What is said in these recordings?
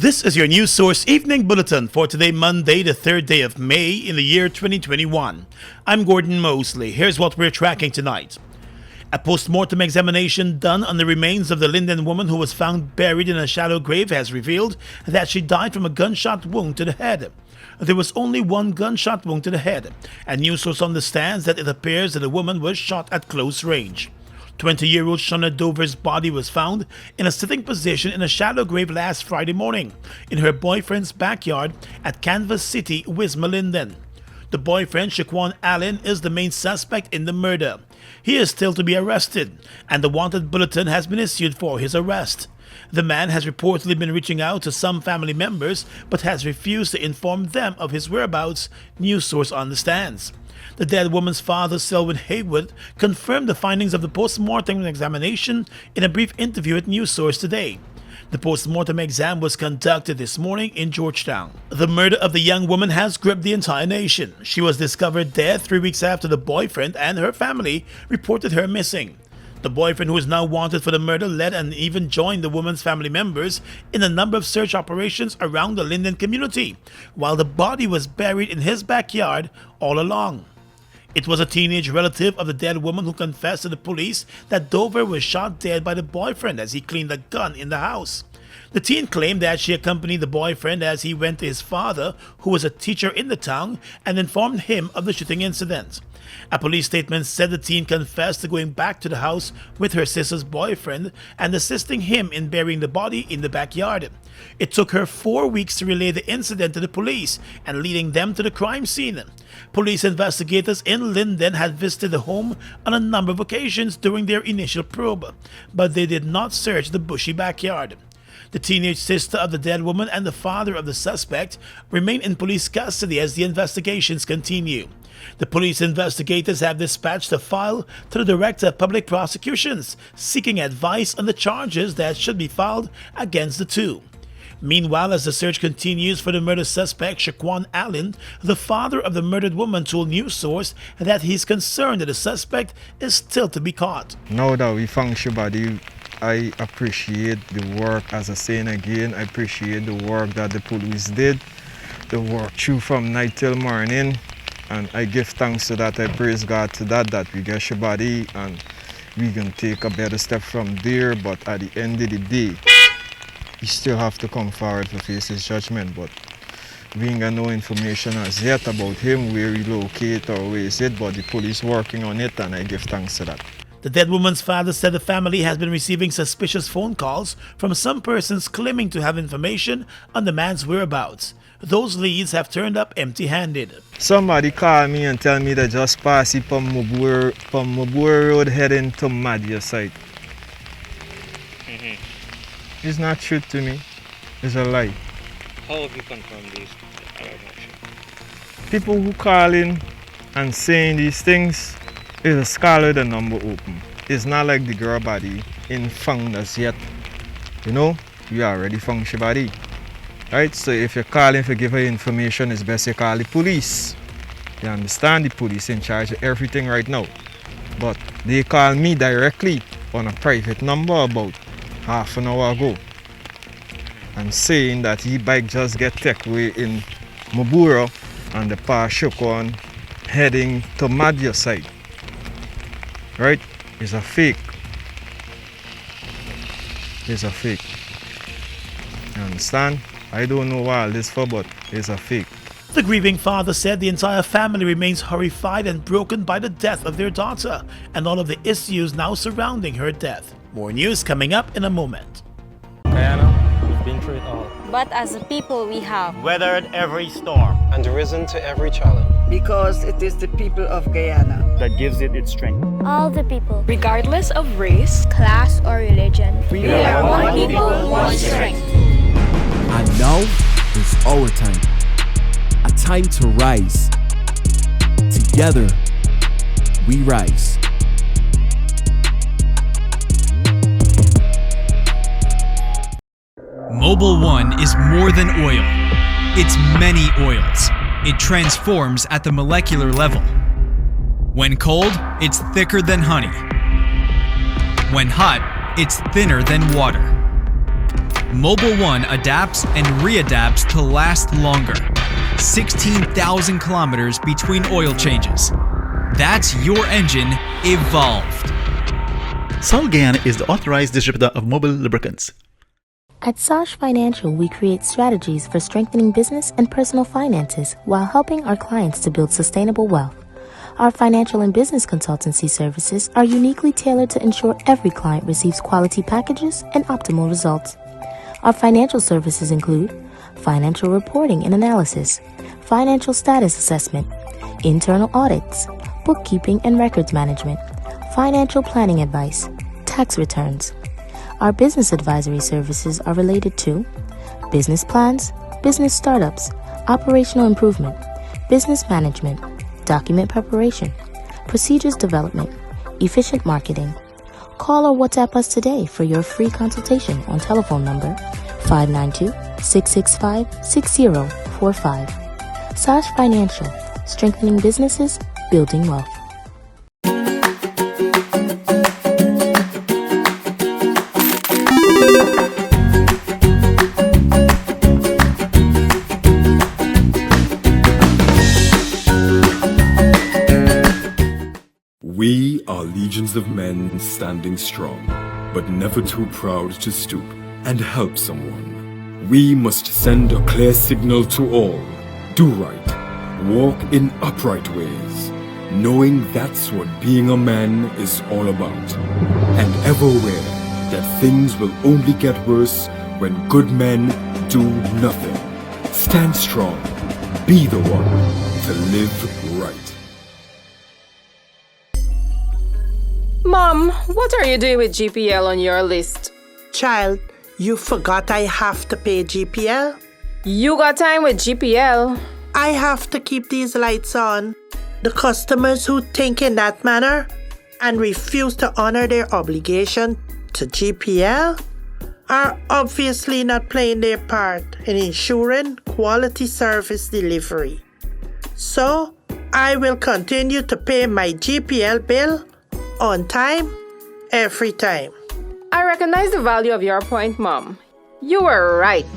This is your News Source Evening Bulletin for today, Monday, the 3rd day of May in the year 2021. I'm Gordon Mosley. Here's what we're tracking tonight. A post-mortem examination done on the remains of the Linden woman who was found buried in a shallow grave has revealed that she died from a gunshot wound to the head. There was only one gunshot wound to the head. A news source understands that it appears that the woman was shot at close range. 20-year-old Shona Dover's body was found in a sitting position in a shallow grave last Friday morning in her boyfriend's backyard at Canvas City, Wisma Linden. The boyfriend, Shaquan Allen, is the main suspect in the murder. He is still to be arrested, and the wanted bulletin has been issued for his arrest. The man has reportedly been reaching out to some family members but has refused to inform them of his whereabouts, news source understands. The dead woman's father, Selwyn Haywood, confirmed the findings of the post-mortem examination in a brief interview at News Source today. The post-mortem exam was conducted this morning in Georgetown. The murder of the young woman has gripped the entire nation. She was discovered dead 3 weeks after the boyfriend and her family reported her missing. The boyfriend, who is now wanted for the murder, led and even joined the woman's family members in a number of search operations around the Linden community, while the body was buried in his backyard all along. It was a teenage relative of the dead woman who confessed to the police that Dover was shot dead by the boyfriend as he cleaned a gun in the house. The teen claimed that she accompanied the boyfriend as he went to his father, who was a teacher in the town, and informed him of the shooting incident. A police statement said the teen confessed to going back to the house with her sister's boyfriend and assisting him in burying the body in the backyard. It took her 4 weeks to relay the incident to the police and leading them to the crime scene. Police investigators in Linden had visited the home on a number of occasions during their initial probe, but they did not search the bushy backyard. The teenage sister of the dead woman and the father of the suspect remain in police custody as the investigations continue. The police investigators have dispatched a file to the Director of Public Prosecutions, seeking advice on the charges that should be filed against the two. Meanwhile, as the search continues for the murder suspect, Shaquan Allen, the father of the murdered woman, told News Source that he's concerned that the suspect is still to be caught. Now that we found your body, I appreciate the work, as I saying again, I appreciate the work that the police did, the work through from night till morning, and I give thanks to that, I praise God to that we get your body and we can take a better step from there, but at the end of the day, you still have to come forward to face his judgment, but we ain't got no information as yet about him, where he locate or where is it, but the police working on it and I give thanks to that. The dead woman's father said the family has been receiving suspicious phone calls from some persons claiming to have information on the man's whereabouts. Those leads have turned up empty-handed. Somebody called me and tell me they just passed it from Mabur Road heading to Madia site. It's not true to me. It's a lie. How have you confirmed these? I'm not sure. People who call in and saying these things, is a scholar the number open. It's not like the girl body in found as yet. You know, we already found she body. Right? So if you're calling to give her information, it's best you call the police. You understand? The police in charge of everything right now. But they called me directly on a private number about half an hour ago and saying that he bike just get taken away in Mabura and the pass shook on heading to Madia side. Right? It's a fake. It's a fake. You understand? I don't know why this for, but it's a fake. The grieving father said the entire family remains horrified and broken by the death of their daughter and all of the issues now surrounding her death. More news coming up in a moment. Guyana, we've been through it all. But as a people we have weathered every storm And risen to every challenge. Because it is the people of Guyana that gives it its strength. all the people, regardless of race, class, or religion. we are one people, one strength. And now is our time. A time to rise. Together, we rise. Mobil 1 is more than oil. It's many oils. It transforms at the molecular level. When cold, it's thicker than honey. When hot, it's thinner than water. Mobile One adapts and readapts to last longer. 16,000 kilometers between oil changes. That's your engine evolved. Sol Guyana is the authorized distributor of mobile lubricants. At Sash Financial, we create strategies for strengthening business and personal finances while helping our clients to build sustainable wealth. Our financial and business consultancy services are uniquely tailored to ensure every client receives quality packages and optimal results. Our financial services include financial reporting and analysis, financial status assessment, internal audits, bookkeeping and records management, financial planning advice, tax returns. Our business advisory services are related to business plans, business startups, operational improvement, business management, document preparation, procedures development, efficient marketing. Call or WhatsApp us today for your free consultation on telephone number 592-665-6045. Sash Financial, strengthening businesses, building wealth. We are legions of men standing strong, but never too proud to stoop and help someone. We must send a clear signal to all. Do right, walk in upright ways, knowing that's what being a man is all about. And ever aware that things will only get worse when good men do nothing. Stand strong, be the one to live right. Mom, what are you doing with GPL on your list? Child, you forgot I have to pay GPL? You got time with GPL? I have to keep these lights on. The customers who think in that manner and refuse to honor their obligation to GPL are obviously not playing their part in ensuring quality service delivery. So, I will continue to pay my GPL bill on time, every time. I recognize the value of your point, Mom. You were right.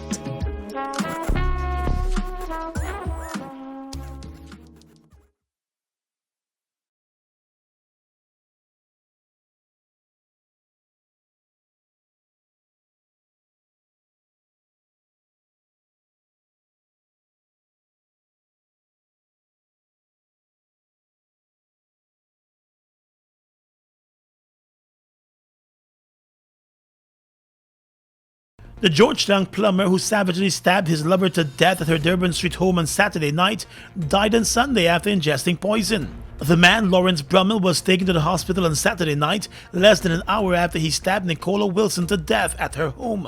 The Georgetown plumber who savagely stabbed his lover to death at her Durban Street home on Saturday night died on Sunday after ingesting poison. The man, Lawrence Brummel, was taken to the hospital on Saturday night, less than an hour after he stabbed Nicola Wilson to death at her home.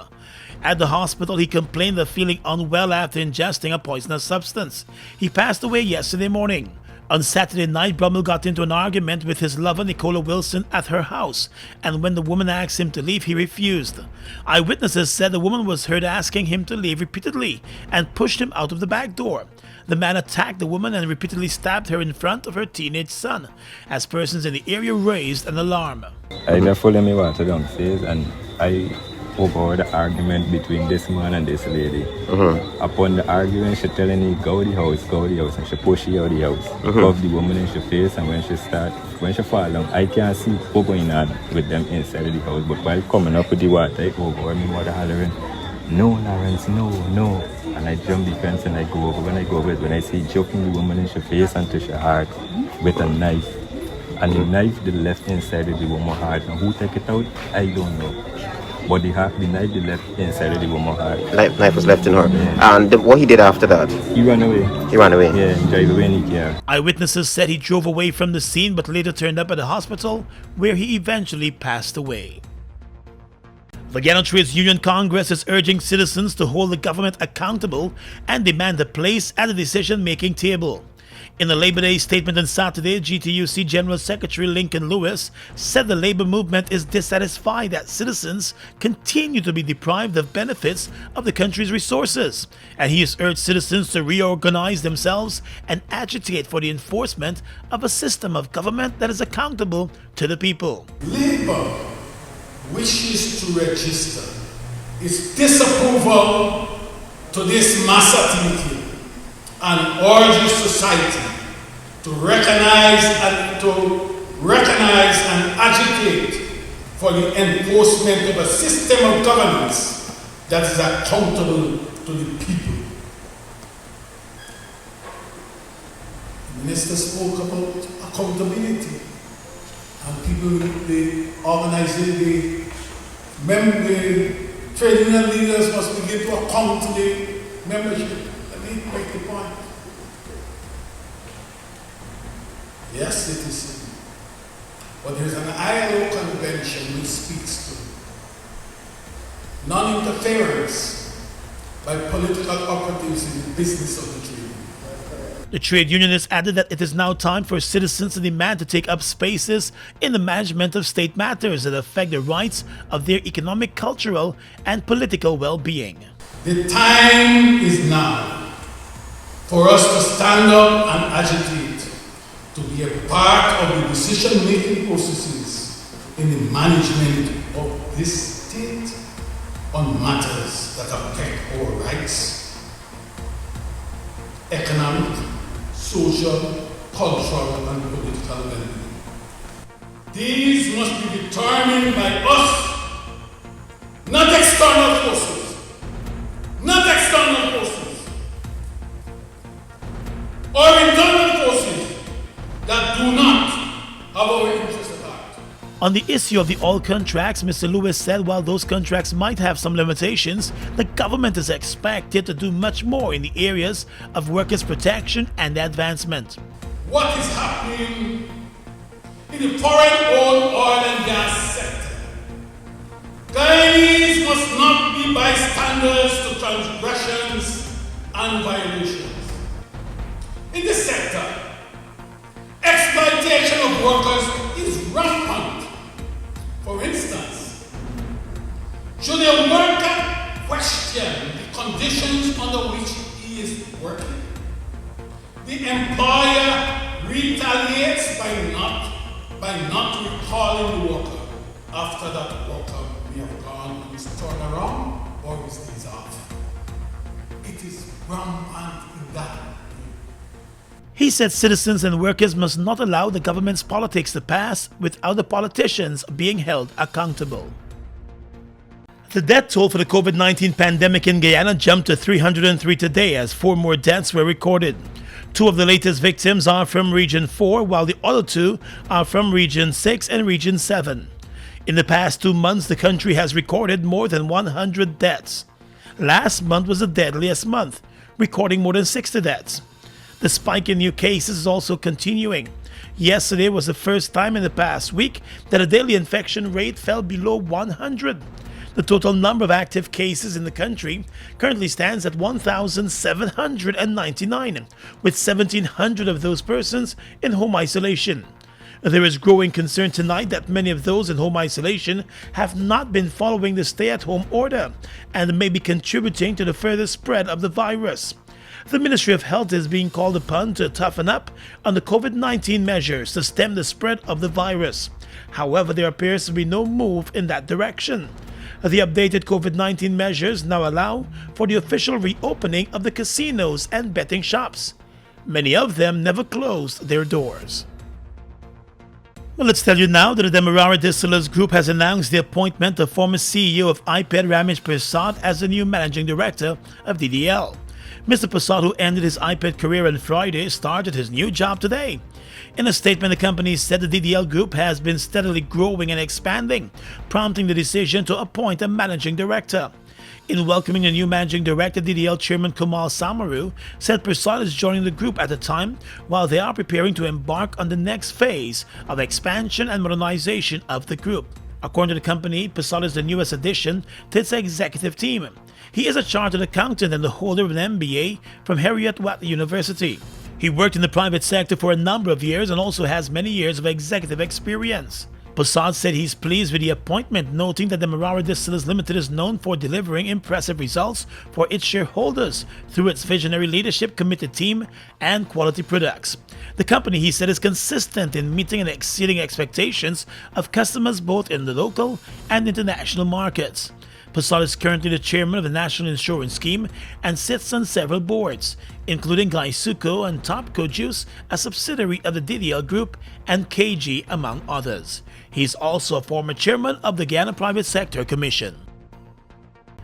At the hospital, he complained of feeling unwell after ingesting a poisonous substance. He passed away yesterday morning. On Saturday night, Brummel got into an argument with his lover Nicola Wilson at her house, and when the woman asked him to leave, he refused. Eyewitnesses said the woman was heard asking him to leave repeatedly and pushed him out of the back door. The man attacked the woman and repeatedly stabbed her in front of her teenage son, as persons in the area raised an alarm. I left for me water downstairs and I overheard the argument between this man and this lady. Upon the argument, she telling me, go the house, and she push her out the house. Cuff the woman in her face, and when she fall down, I can't see what going on with them inside of the house. But while coming up with the water, I overheard me mother hollering, no, Lawrence, no. And I jump the fence and I go over. When I go over it, when I see choking the woman in her face and touch her heart with a knife. And the knife they left inside of the woman's heart. And who take it out, I don't know. But the knife they left inside of the woman's heart. Knife was left in her. Yeah. And what he did after that? He ran away. Yeah, he drove away in the car. Eyewitnesses said he drove away from the scene but later turned up at the hospital where he eventually passed away. The Guyana Trades Union Congress is urging citizens to hold the government accountable and demand a place at the decision-making table. In a Labor Day statement on Saturday, GTUC General Secretary Lincoln Lewis said the labor movement is dissatisfied that citizens continue to be deprived of benefits of the country's resources, and he has urged citizens to reorganize themselves and agitate for the enforcement of a system of government that is accountable to the people. Labor wishes to register its disapproval to this mass activity and urges society to recognize and agitate for the enforcement of a system of governance that is accountable to the people. The minister spoke about accountability, and people, the organizing, the trade union leaders must begin to account to the membership. Let me make the point. Yes, it is. But there's an ILO convention which speaks to non-interference by political operatives in the business of the trade. The trade unionists added that it is now time for citizens to demand to take up spaces in the management of state matters that affect the rights of their economic, cultural, and political well-being. The time is now for us to stand up and agitate, to be a part of the decision-making processes in the management of this state on matters that affect our rights, economic, social, cultural, and political well-being. These must be determined by us, not external forces. Not external forces or internal forces that do not have our interests at heart. On the issue of the oil contracts, Mr. Lewis said while those contracts might have some limitations, the government is expected to do much more in the areas of workers' protection and advancement. What is happening in the foreign-owned oil and gas sector? Guyanese must not be bystanders to transgressions and violations. In this sector, exploitation of workers is rampant. For instance, should a worker question the conditions under which he is working, the employer retaliates by not recalling the worker after that worker may have gone on his turnaround or his days off. It is rampant in that. He said citizens and workers must not allow the government's politics to pass without the politicians being held accountable. The death toll for the COVID-19 pandemic in Guyana jumped to 303 today as 4 more deaths were recorded. 2 of the latest victims are from Region 4, while the other 2 are from Region 6 and Region 7. In the past 2 months, the country has recorded more than 100 deaths. Last month was the deadliest month, recording more than 60 deaths. The spike in new cases is also continuing. Yesterday was the first time in the past week that a daily infection rate fell below 100. The total number of active cases in the country currently stands at 1,799, with 1,700 of those persons in home isolation. There is growing concern tonight that many of those in home isolation have not been following the stay-at-home order and may be contributing to the further spread of the virus. The Ministry of Health is being called upon to toughen up on the COVID-19 measures to stem the spread of the virus. However, there appears to be no move in that direction. The updated COVID-19 measures now allow for the official reopening of the casinos and betting shops. Many of them never closed their doors. Well, let's tell you now that the Demerara Distillers Group has announced the appointment of former CEO of IPED Ramesh Prasad as the new managing director of DDL. Mr. Prasad, who ended his IPED career on Friday, started his new job today. In a statement, the company said the DDL Group has been steadily growing and expanding, prompting the decision to appoint a managing director. In welcoming the new managing director, DDL Chairman Kamal Samaru said Prasad is joining the group at a time while they are preparing to embark on the next phase of expansion and modernization of the group. According to the company, Prasad is the newest addition to its executive team. He is a chartered accountant and the holder of an MBA from Heriot-Watt University. He worked in the private sector for a number of years and also has many years of executive experience. Prasad said he's pleased with the appointment, noting that the Demerara Distillers Limited is known for delivering impressive results for its shareholders through its visionary leadership, committed team, and quality products. The company, he said, is consistent in meeting and exceeding expectations of customers both in the local and international markets. Pasal is currently the chairman of the National Insurance Scheme and sits on several boards, including GTUC and Topco Juice, a subsidiary of the Distillers Group, and KG, among others. He is also a former chairman of the Guyana Private Sector Commission.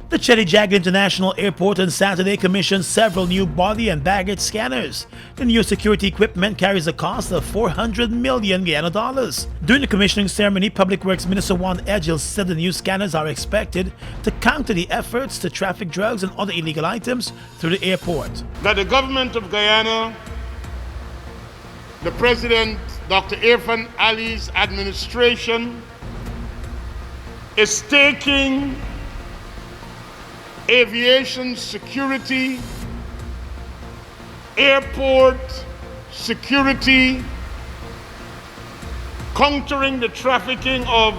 The Chetty Jagged International Airport on Saturday commissioned several new body and baggage scanners. The new security equipment carries a cost of $400 million Guyana dollars. During the commissioning ceremony, Public Works Minister Juan Edgil said the new scanners are expected to counter the efforts to traffic drugs and other illegal items through the airport. That the government of Guyana, the President Dr. Irfan Ali's administration, is taking aviation security, airport security, countering the trafficking of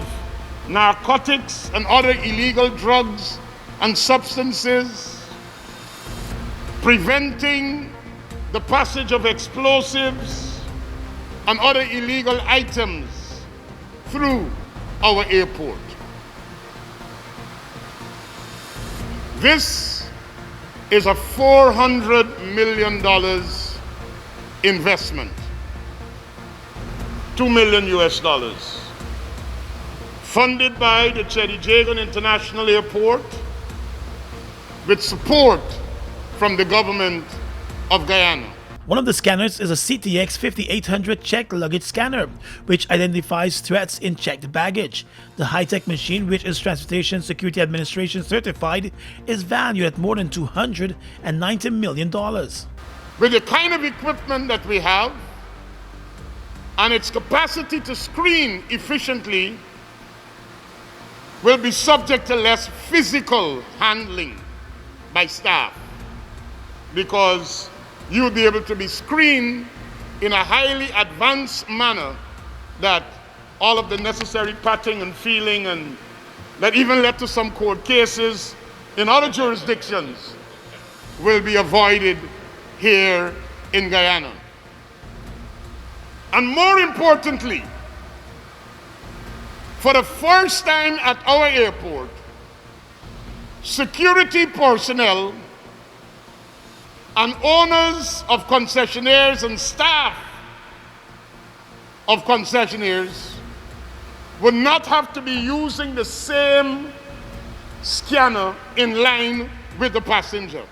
narcotics and other illegal drugs and substances, preventing the passage of explosives and other illegal items through our airport. This is a $400 million investment, $2 million US, funded by the Chetty Jagged International Airport with support from the government of Guyana. One of the scanners is a CTX 5800 checked luggage scanner, which identifies threats in checked baggage. The high-tech machine, which is Transportation Security Administration certified, is valued at more than $290 million. With the kind of equipment that we have and its capacity to screen efficiently, will be subject to less physical handling by staff, because you will be able to be screened in a highly advanced manner that all of the necessary patting and feeling, and that even led to some court cases in other jurisdictions, will be avoided here in Guyana. And more importantly, for the first time at our airport, security personnel and owners of concessionaires and staff of concessionaires would not have to be using the same scanner in line with the passenger.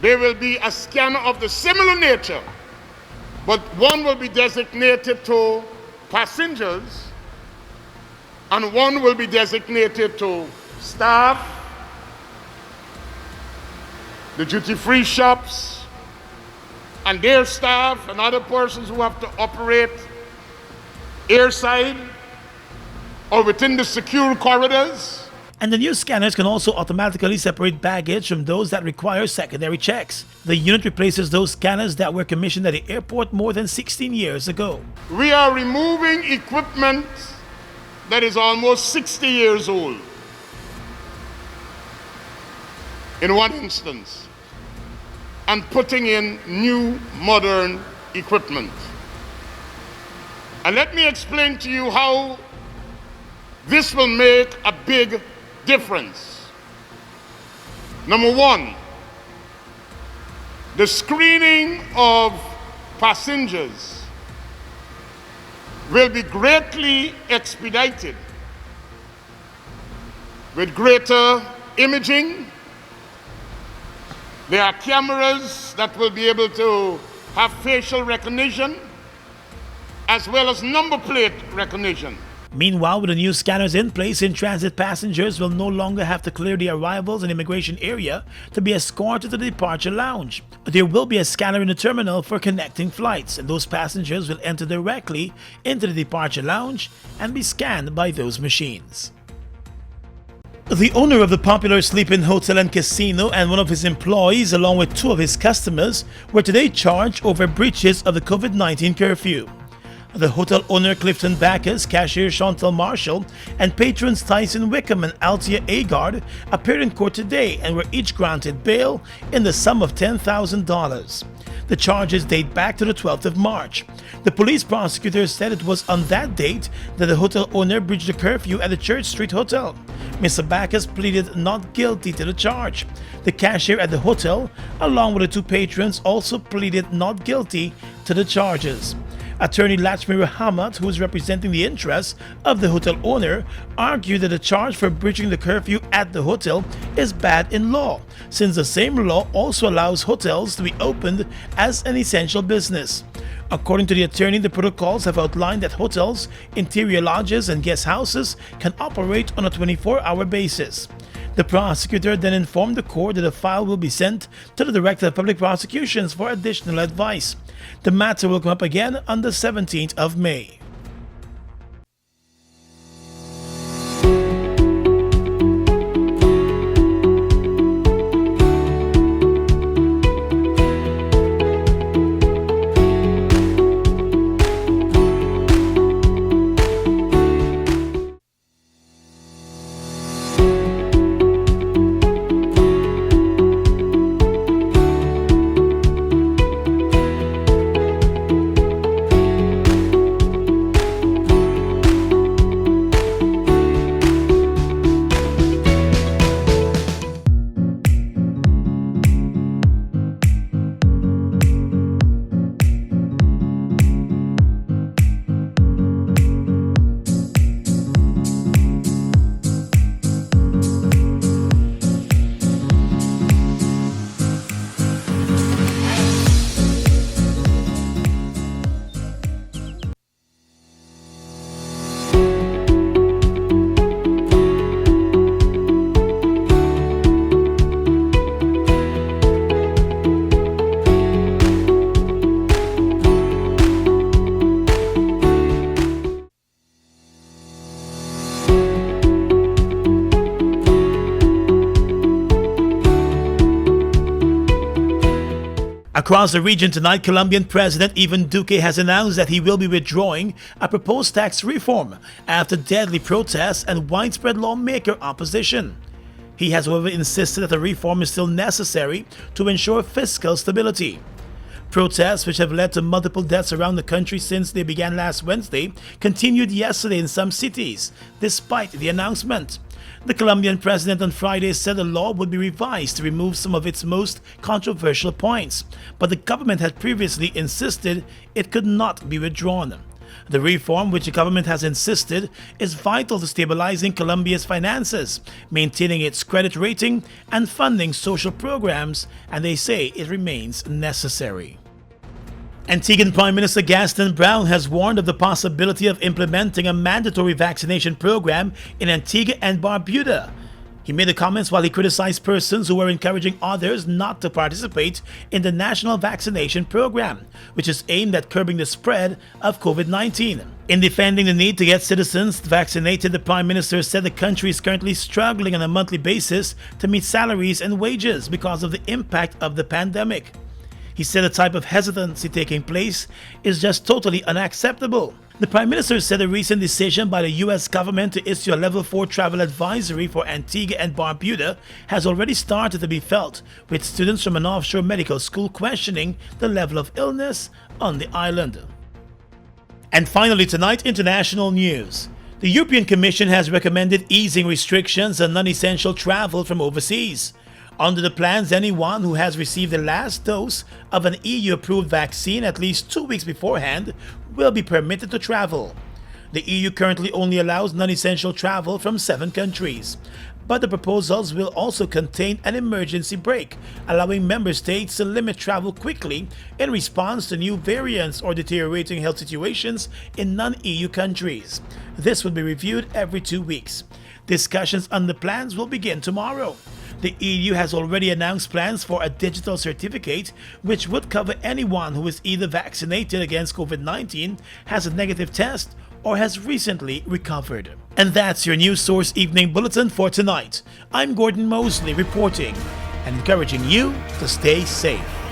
There will be a scanner of the similar nature, but one will be designated to passengers and one will be designated to staff, the duty-free shops, and their staff and other persons who have to operate airside or within the secure corridors. And the new scanners can also automatically separate baggage from those that require secondary checks. The unit replaces those scanners that were commissioned at the airport more than 16 years ago. We are removing equipment that is almost 60 years old. In one instance, and putting in new modern equipment. And let me explain to you how this will make a big difference. Number one, the screening of passengers will be greatly expedited with greater imaging. There are cameras that will be able to have facial recognition as well as number plate recognition. Meanwhile, with the new scanners in place, in-transit passengers will no longer have to clear the arrivals and immigration area to be escorted to the departure lounge. There will be a scanner in the terminal for connecting flights, and those passengers will enter directly into the departure lounge and be scanned by those machines. The owner of the popular Sleep-In Hotel and Casino and one of his employees, along with two of his customers, were today charged over breaches of the COVID-19 curfew. The hotel owner Clifton Backus, cashier Chantal Marshall, and patrons Tyson Wickham and Althea Agard appeared in court today and were each granted bail in the sum of $10,000. The charges date back to the 12th of March. The police prosecutor said it was on that date that the hotel owner breached the curfew at the Church Street Hotel. Mr. Backus pleaded not guilty to the charge. The cashier at the hotel, along with the two patrons, also pleaded not guilty to the charges. Attorney Lachmi Rahamat, who is representing the interests of the hotel owner, argued that the charge for breaching the curfew at the hotel is bad in law, since the same law also allows hotels to be opened as an essential business. According to the attorney, the protocols have outlined that hotels, interior lodges, and guest houses can operate on a 24-hour basis. The prosecutor then informed the court that a file will be sent to the Director of Public Prosecutions for additional advice. The matter will come up again on the 17th of May. Across the region tonight, Colombian President Ivan Duque has announced that he will be withdrawing a proposed tax reform after deadly protests and widespread lawmaker opposition. He has, however, insisted that the reform is still necessary to ensure fiscal stability. Protests, which have led to multiple deaths around the country since they began last Wednesday, continued yesterday in some cities, despite the announcement. The Colombian president on Friday said the law would be revised to remove some of its most controversial points, but the government had previously insisted it could not be withdrawn. The reform, which the government has insisted, is vital to stabilizing Colombia's finances, maintaining its credit rating, and funding social programs, and they say it remains necessary. Antiguan Prime Minister Gaston Brown has warned of the possibility of implementing a mandatory vaccination program in Antigua and Barbuda. He made the comments while he criticized persons who were encouraging others not to participate in the national vaccination program, which is aimed at curbing the spread of COVID-19. In defending the need to get citizens vaccinated, the Prime Minister said the country is currently struggling on a monthly basis to meet salaries and wages because of the impact of the pandemic. He said the type of hesitancy taking place is just totally unacceptable. The Prime Minister said a recent decision by the U.S. government to issue a Level 4 travel advisory for Antigua and Barbuda has already started to be felt, with students from an offshore medical school questioning the level of illness on the island. And finally tonight, international news. The European Commission has recommended easing restrictions on non-essential travel from overseas. Under the plans, anyone who has received the last dose of an EU-approved vaccine at least 2 weeks beforehand will be permitted to travel. The EU currently only allows non-essential travel from 7 countries, but the proposals will also contain an emergency brake, allowing member states to limit travel quickly in response to new variants or deteriorating health situations in non-EU countries. This will be reviewed every 2 weeks. Discussions on the plans will begin tomorrow. The EU has already announced plans for a digital certificate which would cover anyone who is either vaccinated against COVID-19, has a negative test, or has recently recovered. And that's your News Source Evening Bulletin for tonight. I'm Gordon Mosley reporting and encouraging you to stay safe.